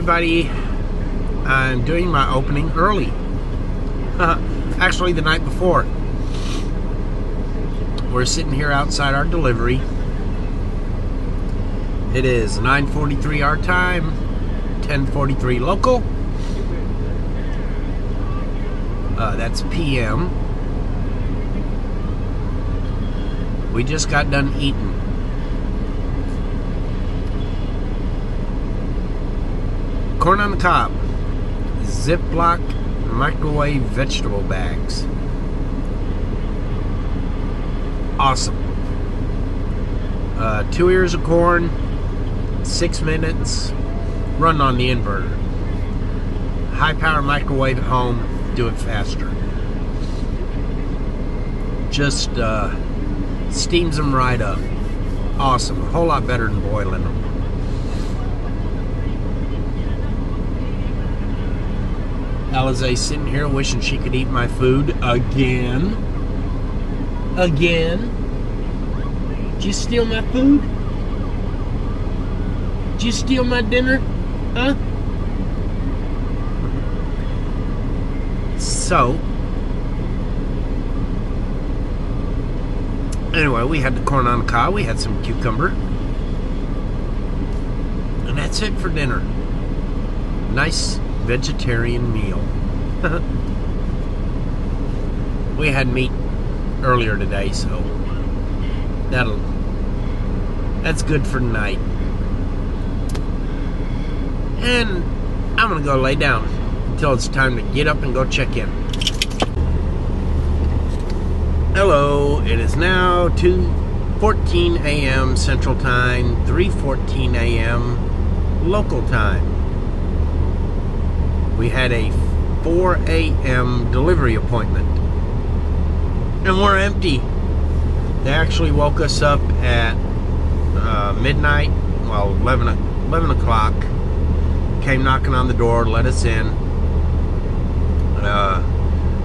everybody. I'm doing my opening early. Actually, the night before. We're sitting here outside our delivery. It is 9:43 our time, 10:43 local. That's PM. We just got done eating. Corn on the cob, Ziploc microwave vegetable bags. Awesome. 2 ears of corn, 6 minutes, run on the inverter. High power microwave at home, do it faster. Just steams them right up. Awesome, a whole lot better than boiling them. Alize sitting here wishing she could eat my food again. Again? Did you steal my food? Did you steal my dinner? Huh? So, anyway, we had the corn on the cob, we had some cucumber, and that's it for dinner. Nice vegetarian meal. We had meat earlier today, so that's good for tonight. And I'm gonna go lay down until it's time to get up and go check in. Hello, it is now 2:14 a.m. Central Time, 3:14 a.m. local time. We had a 4 a.m. delivery appointment, and we're empty. They actually woke us up at midnight, well, 11 o'clock, came knocking on the door, let us in,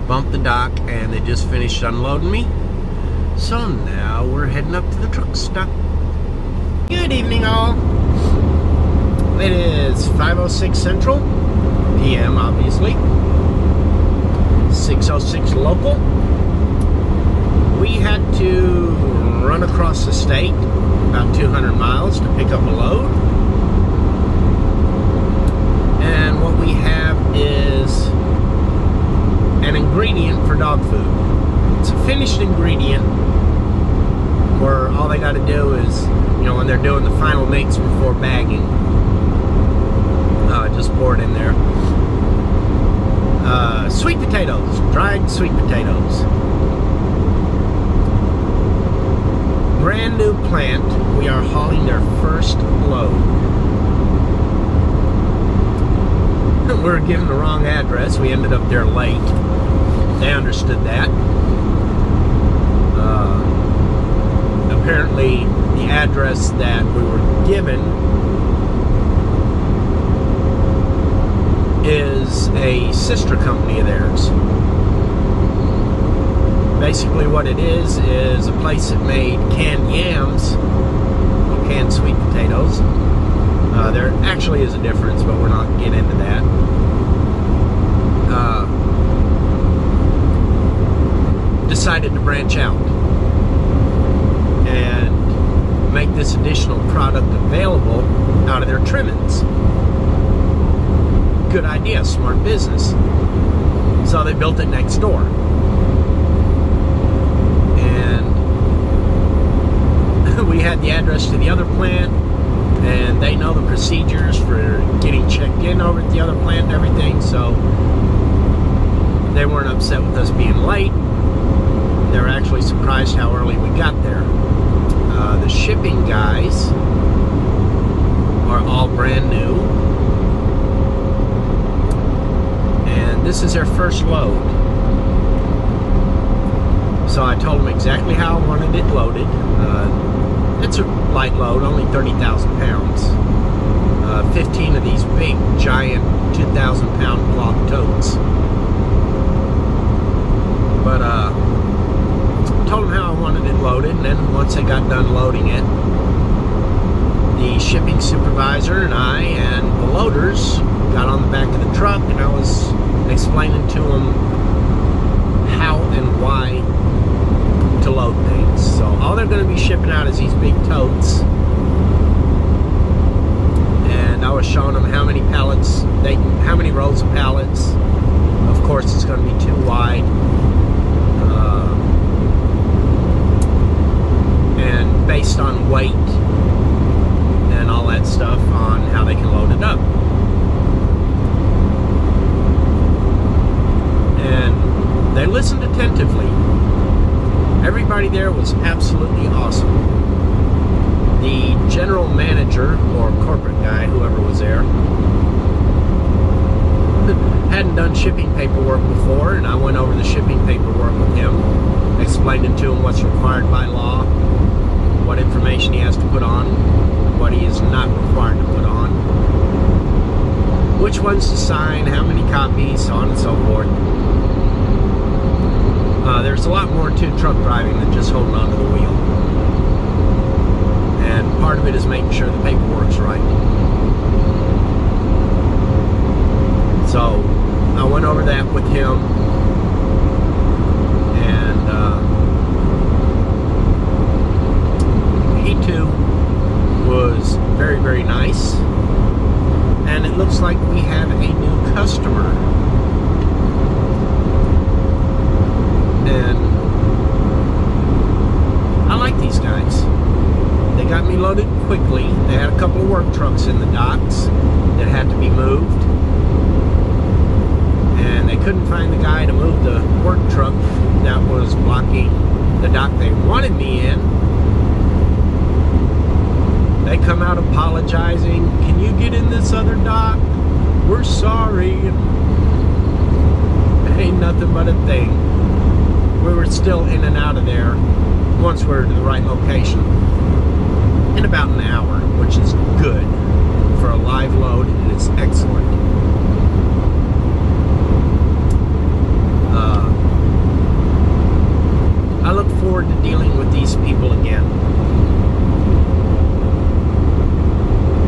bumped the dock, and they just finished unloading me. So now we're heading up to the truck stop. Good evening, all. It is 5:06 Central, PM, obviously, 6:06 local. We had to run across the state about 200 miles to pick up a load. And what we have is an ingredient for dog food. It's a finished ingredient where all they got to do is, when they're doing the final mix before bagging, just pour it in there. Sweet potatoes, dried sweet potatoes. Brand new plant. We are hauling their first load. We were given the wrong address. We ended up there late. They understood that. Apparently, the address that we were given is a sister company of theirs. Basically what it is a place that made canned yams, or canned sweet potatoes. There actually is a difference, but we're not getting into that. Decided to branch out and make this additional product available out of their trimmings. Good idea, smart business. So they built it next door. And we had the address to the other plant, and they know the procedures for getting checked in over at the other plant and everything, so they weren't upset with us being late. They were actually surprised how early we got there. The shipping guys are all brand new. This is their first load. So I told them exactly how I wanted it loaded. It's a light load, only 30,000 pounds. 15 of these big, giant, 2,000 pound block totes. But told them how I wanted it loaded, and then once they got done loading it, the the shipping supervisor and I and the loaders got on the back of the truck, and I was explaining to them how and why to load things. So all they're going to be shipping out is these big totes, and I was showing them how many pallets how many rows of pallets. Of course, it's going to be too wide, and based on weight and all that stuff on how they can load it up. And they listened attentively. Everybody there was absolutely awesome. The general manager or corporate guy, whoever was there, hadn't done shipping paperwork before, and I went over the shipping paperwork with him, explaining to him what's required by law, what information he has to put on, what he is not required to put on, which ones to sign, how many copies, so on and so forth. There's a lot more to truck driving than just holding onto the wheel. And part of it is making sure the paperwork's right. So I went over that with him, and he too was very, very nice. And it looks like we have a new customer. And I like these guys. They got me loaded quickly. They had a couple of work trucks in the docks that had to be moved, and they couldn't find the guy to move the work truck that was blocking the dock they wanted me in. They come out apologizing. Can you get in this other dock? We're sorry. Ain't nothing but a thing. We were still in and out of there once we were to the right location in about an hour, which is good for a live load. It is excellent. I look forward to dealing with these people again,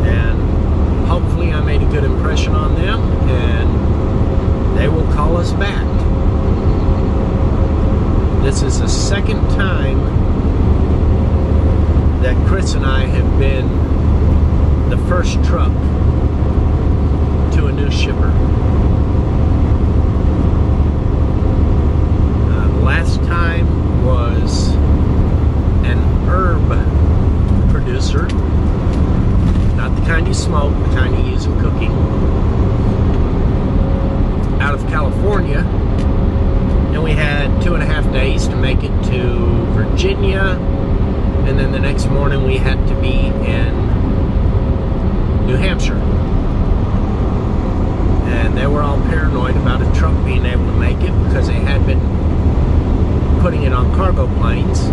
and hopefully I made a good impression on them, and they will call us back. This is the second time that Chris and I have been the first truck to a new shipper. Last time was an herb producer, not the kind you smoke, the kind you use in cooking, out of California. And we had 2.5 days to make it to Virginia, and then the next morning we had to be in New Hampshire. And they were all paranoid about a truck being able to make it because they had been putting it on cargo planes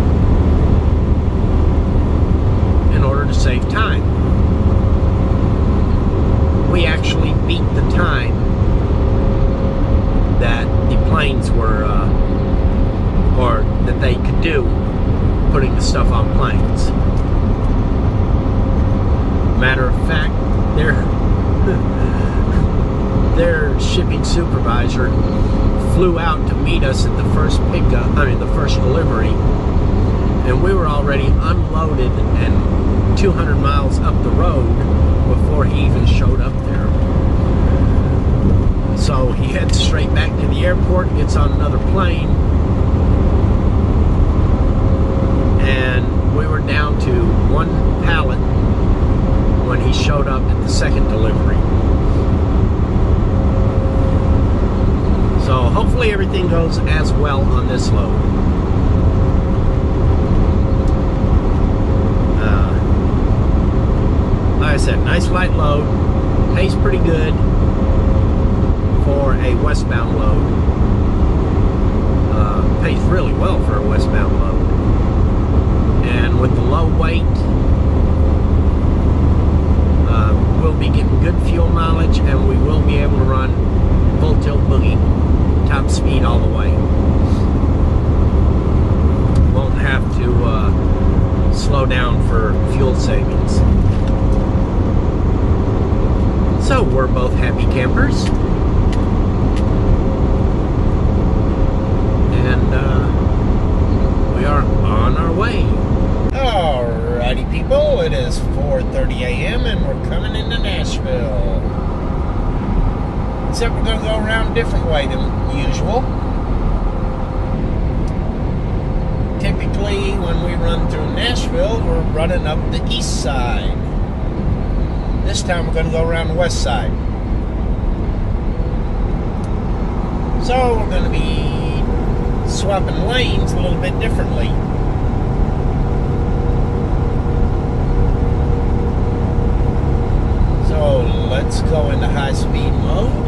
in order to save time. We actually beat the time that the planes were, or that they could do, putting the stuff on planes. Matter of fact, their shipping supervisor flew out to meet us at the first pickup, the first delivery, and we were already unloaded and 200 miles up the road before he even showed up there. So he heads straight back to the airport, gets on another plane, and we were down to one pallet when he showed up at the second delivery. So hopefully everything goes as well on this load. Like I said, nice light load, pays pretty good for a westbound load. Pays really well for a westbound load. And with the low weight, we'll be getting good fuel mileage, and we will be able to run full tilt boogie, top speed all the way. Won't have to slow down for fuel savings. So we're both happy campers. And we are on our way. Alrighty people, it is 4:30 a.m. and we're coming into Nashville. Except we're going to go around a different way than usual. Typically, when we run through Nashville, we're running up the east side. This time we're going to go around the west side. So we're going to be swapping lanes a little bit differently. So let's go into high-speed mode.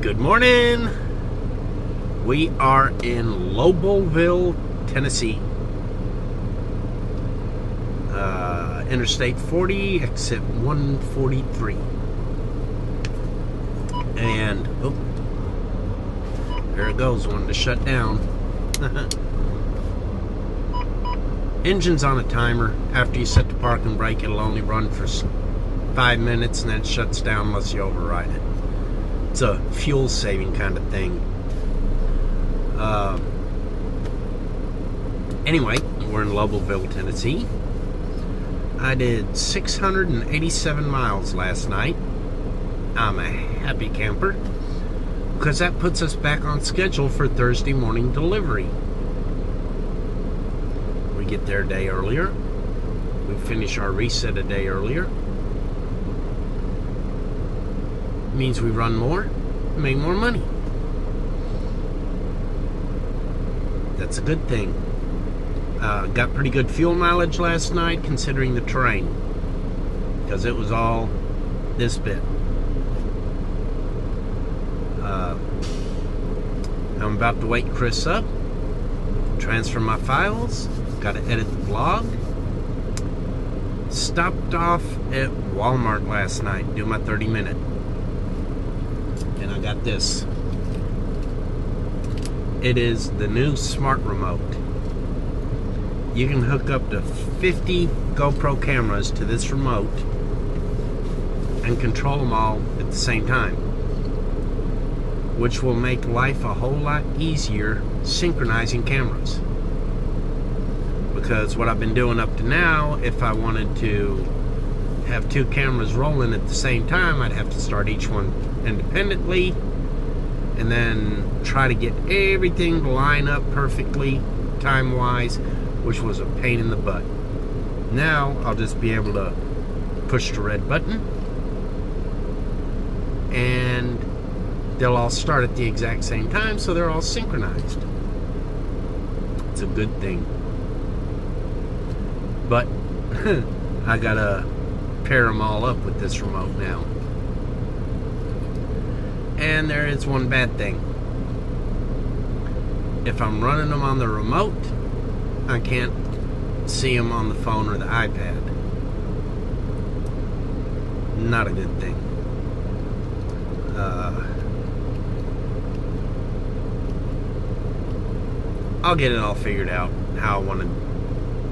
Good morning. We are in Lobelville, Tennessee. Interstate 40, exit 143. And, oh, there it goes, wanted to shut down. Engine's on a timer. After you set the parking brake, it'll only run for 5 minutes and then it shuts down unless you override it. It's a fuel saving kind of thing. Anyway, we're in Lobelville, Tennessee. I did 687 miles last night. I'm a happy camper because that puts us back on schedule for Thursday morning delivery. We get there a day earlier. We finish our reset a day earlier. means we run more, make more money. That's a good thing. Got pretty good fuel mileage last night considering the terrain, because it was all this bit. I'm about to wake Chris up, transfer my files, got to edit the vlog. Stopped off at Walmart last night, do my 30-minute. And I got this. It is the new smart remote. You can hook up to 50 GoPro cameras to this remote and control them all at the same time, which will make life a whole lot easier synchronizing cameras. Because what I've been doing up to now, if I wanted to have 2 cameras rolling at the same time, I'd have to start each one independently and then try to get everything to line up perfectly time-wise, which was a pain in the butt. Now I'll just be able to push the red button and they'll all start at the exact same time, so they're all synchronized. It's a good thing. But I gotta pair them all up with this remote now. And there is one bad thing. If I'm running them on the remote, I can't see them on the phone or the iPad. Not a good thing. I'll get it all figured out, how I want to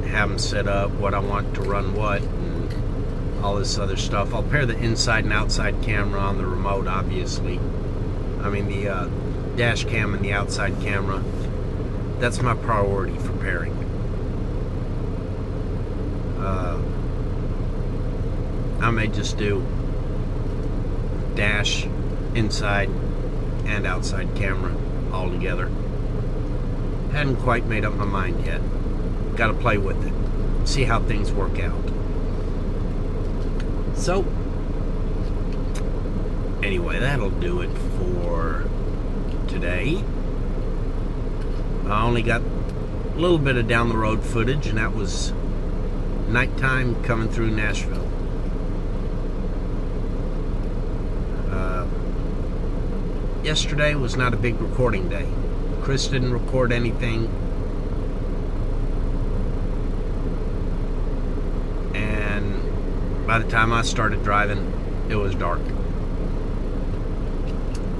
have them set up, what I want to run what, and all this other stuff. I'll pair the inside and outside camera on the remote, obviously. I mean the dash cam and the outside camera. That's my priority for pairing. I may just do dash, inside, and outside camera all together. Hadn't quite made up my mind yet. Got to play with it, see how things work out. So, anyway, that'll do it for today. I only got a little bit of down the road footage, and that was nighttime coming through Nashville. Yesterday was not a big recording day. Chris didn't record anything, and by the time I started driving, it was dark.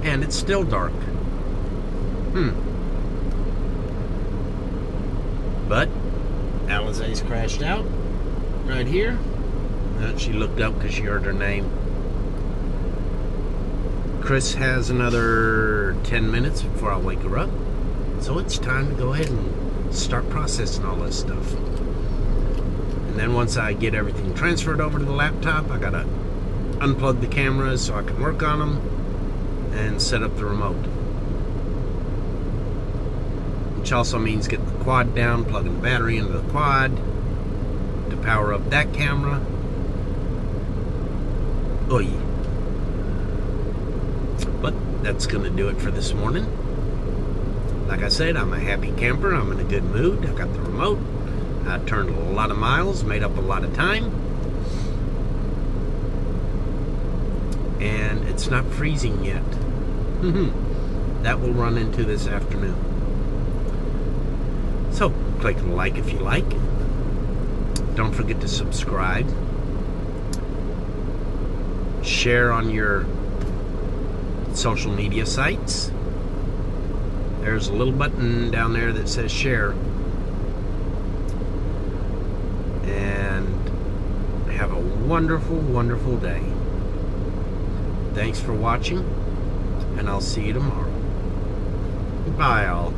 And it's still dark. But Alizé's crashed out right here. She looked up because she heard her name. Chris has another 10 minutes before I wake her up. So it's time to go ahead and start processing all this stuff. And then once I get everything transferred over to the laptop, I gotta unplug the cameras so I can work on them and set up the remote. Which also means getting the quad down, plugging the battery into the quad to power up that camera. Oy. But that's gonna do it for this morning. Like I said, I'm a happy camper. I'm in a good mood. I got the remote. I turned a lot of miles, made up a lot of time. And it's not freezing yet. That will run into this afternoon. So, click like if you like. Don't forget to subscribe. Share on your social media sites. There's a little button down there that says share. And have a wonderful, wonderful day. Thanks for watching, and I'll see you tomorrow. Bye, all.